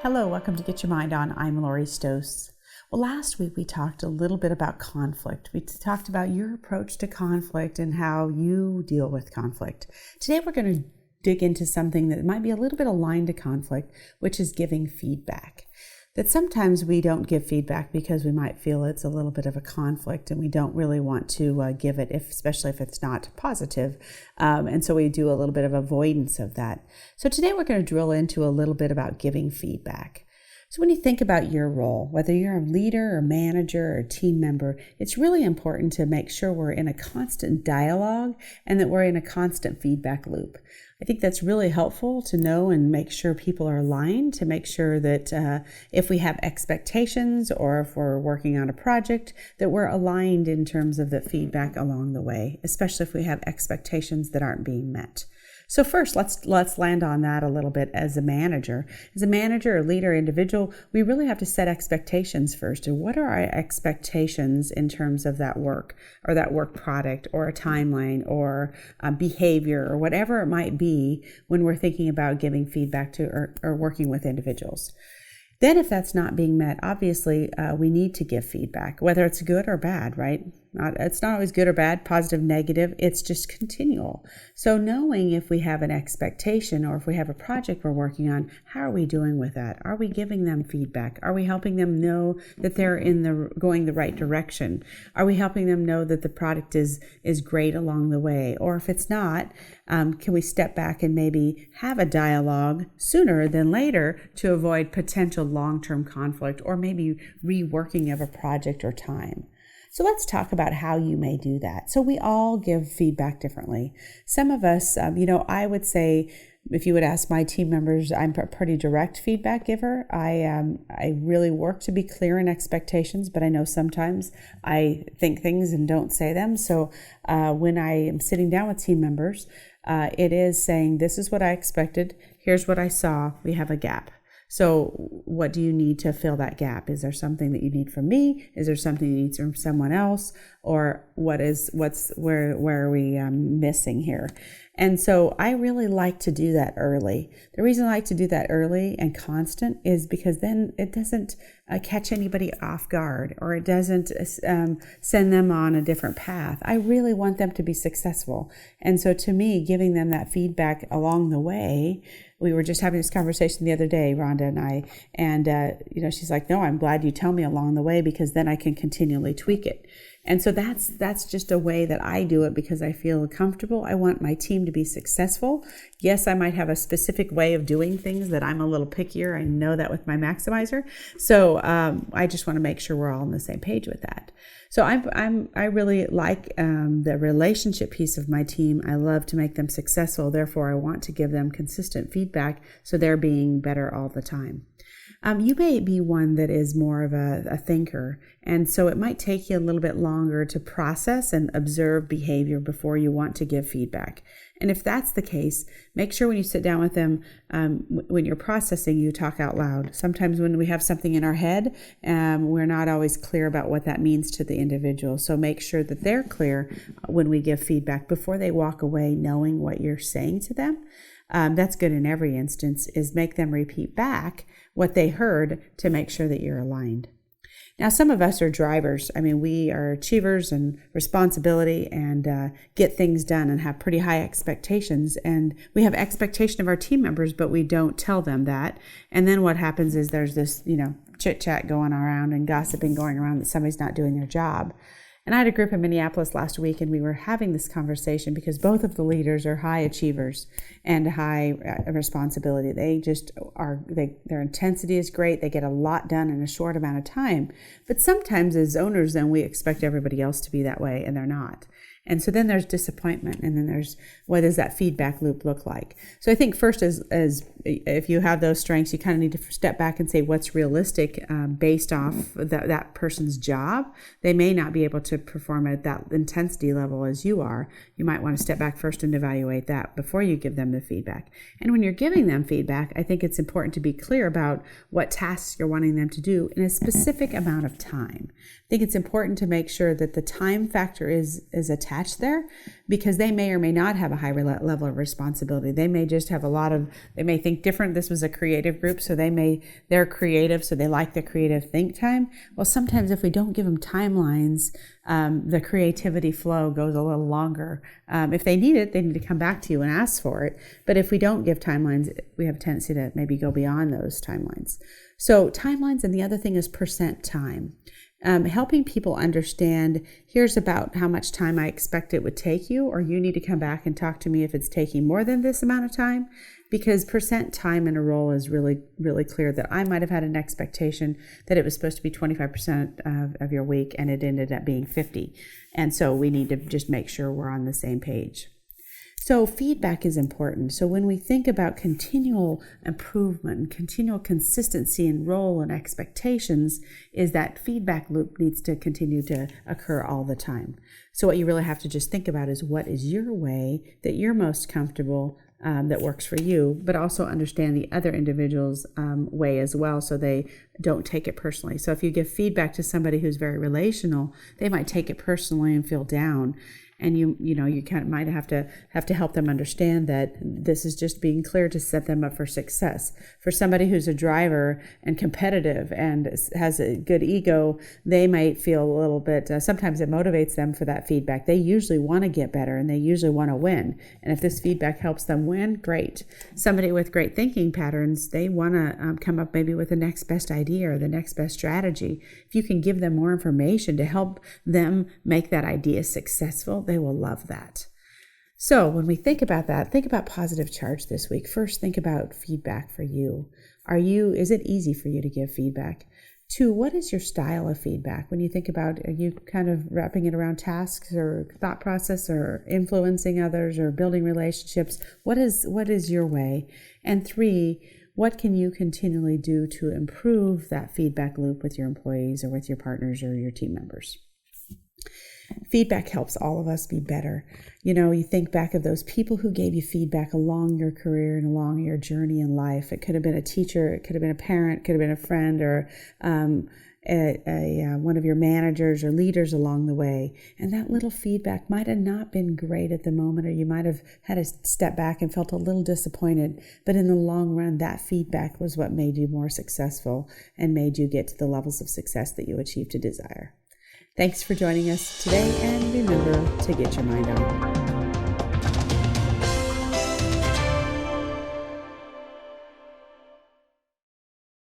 Hello, welcome to Get Your Mind On. I'm Lori Stohs. Well, last week we talked a little bit about conflict. We talked about your approach to conflict and how you deal with conflict. Today we're going to dig into something that might be a little bit aligned to conflict, which is giving feedback. That sometimes we don't give feedback because we might feel it's a little bit of a conflict and we don't really want to give it, especially if it's not positive. And so we do a little bit of avoidance of that. So today we're going to drill into a little bit about giving feedback. So when you think about your role, whether you're a leader or manager or team member, it's really important to make sure we're in a constant dialogue and that we're in a constant feedback loop. I think that's really helpful to know and make sure people are aligned, to make sure that if we have expectations or if we're working on a project, that we're aligned in terms of the feedback along the way, especially if we have expectations that aren't being met. So first, let's land on that a little bit as a manager. As a manager or leader individual, we really have to set expectations first. And what are our expectations in terms of that work or that work product or a timeline or behavior or whatever it might be when we're thinking about giving feedback to or working with individuals? Then if that's not being met, obviously we need to give feedback, whether it's good or bad, right? It's not always good or bad, positive, negative. It's just continual. So knowing if we have an expectation or if we have a project we're working on, how are we doing with that? Are we giving them feedback? Are we helping them know that they're going the right direction? Are we helping them know that the product is great along the way? Or if it's not, can we step back and maybe have a dialogue sooner than later to avoid potential long-term conflict or maybe reworking of a project or time? So let's talk about how you may do that. So we all give feedback differently. Some of us, I would say, if you would ask my team members, I'm a pretty direct feedback giver. I really work to be clear in expectations, but I know sometimes I think things and don't say them. So when I am sitting down with team members, it is saying, this is what I expected. Here's what I saw. We have a gap. So what do you need to fill that gap? Is there something that you need from me? Is there something you need from someone else? Or where are we missing here? And so I really like to do that early. The reason I like to do that early and constant is because then it doesn't catch anybody off guard or it doesn't send them on a different path. I really want them to be successful. And so to me, giving them that feedback along the way, we were just having this conversation the other day, Rhonda and I, and she's like, no, I'm glad you tell me along the way because then I can continually tweak it. And so that's just a way that I do it because I feel comfortable. I want my team to be successful. Yes, I might have a specific way of doing things that I'm a little pickier. I know that with my maximizer. So I just want to make sure we're all on the same page with that. So I really like the relationship piece of my team. I love to make them successful. Therefore, I want to give them consistent feedback so they're being better all the time. You may be one that is more of a thinker, and so it might take you a little bit longer to process and observe behavior before you want to give feedback. And if that's the case, make sure when you sit down with them, when you're processing, you talk out loud. Sometimes when we have something in our head, we're not always clear about what that means to the individual. So make sure that they're clear when we give feedback before they walk away knowing what you're saying to them. That's good in every instance, is make them repeat back what they heard to make sure that you're aligned. Now, some of us are drivers. I mean, we are achievers and responsibility and get things done and have pretty high expectations. And we have expectation of our team members, but we don't tell them that. And then what happens is there's this, chit chat going around and gossiping going around that somebody's not doing their job. And I had a group in Minneapolis last week, and we were having this conversation because both of the leaders are high achievers and high responsibility. They just are, their intensity is great. They get a lot done in a short amount of time. But sometimes as owners, then we expect everybody else to be that way, and they're not. And so then there's disappointment, and then there's, what does that feedback loop look like? So I think first, as if you have those strengths, you kind of need to step back and say what's realistic based off that person's job. They may not be able to to perform at that intensity level as you are, you might want to step back first and evaluate that before you give them the feedback. And when you're giving them feedback, I think it's important to be clear about what tasks you're wanting them to do in a specific amount of time. I think it's important to make sure that the time factor is attached there, because they may or may not have a high level of responsibility. They may just have they may think different. This was a creative group, so they're creative, so they like the creative think time. Well, sometimes if we don't give them timelines, the creativity flow goes a little longer. If they need it, they need to come back to you and ask for it. But if we don't give timelines, we have a tendency to maybe go beyond those timelines. So timelines, and the other thing is percent time. Helping people understand, here's about how much time I expect it would take you, or you need to come back and talk to me if it's taking more than this amount of time, because percent time in a role is really, really clear that I might have had an expectation that it was supposed to be 25% of your week, and it ended up being 50. And so we need to just make sure we're on the same page. So feedback is important. So when we think about continual improvement, continual consistency in role and expectations, is that feedback loop needs to continue to occur all the time. So what you really have to just think about is, what is your way that you're most comfortable, that works for you, but also understand the other individual's way as well, so they don't take it personally. So if you give feedback to somebody who's very relational, they might take it personally and feel down. And you kind of might have to help them understand that this is just being clear to set them up for success. For somebody who's a driver and competitive and has a good ego, they might feel a little bit, sometimes it motivates them for that feedback. They usually want to get better, and they usually want to win. And if this feedback helps them win, great. Somebody with great thinking patterns, they want to come up maybe with the next best idea or the next best strategy. If you can give them more information to help them make that idea successful, they will love that. So when we think about that, think about positive charge this week. First, think about feedback for you. Is it easy for you to give feedback? 2, what is your style of feedback? When you think about, are you kind of wrapping it around tasks or thought process or influencing others or building relationships? What is your way? And 3, what can you continually do to improve that feedback loop with your employees or with your partners or your team members? Feedback helps all of us be better. You think back of those people who gave you feedback along your career and along your journey in life. It could have been a teacher, it could have been a parent, it could have been a friend, or one of your managers or leaders along the way. And that little feedback might have not been great at the moment, or you might have had to step back and felt a little disappointed. But in the long run, that feedback was what made you more successful and made you get to the levels of success that you achieved to desire. Thanks for joining us today, and remember to get your mind on.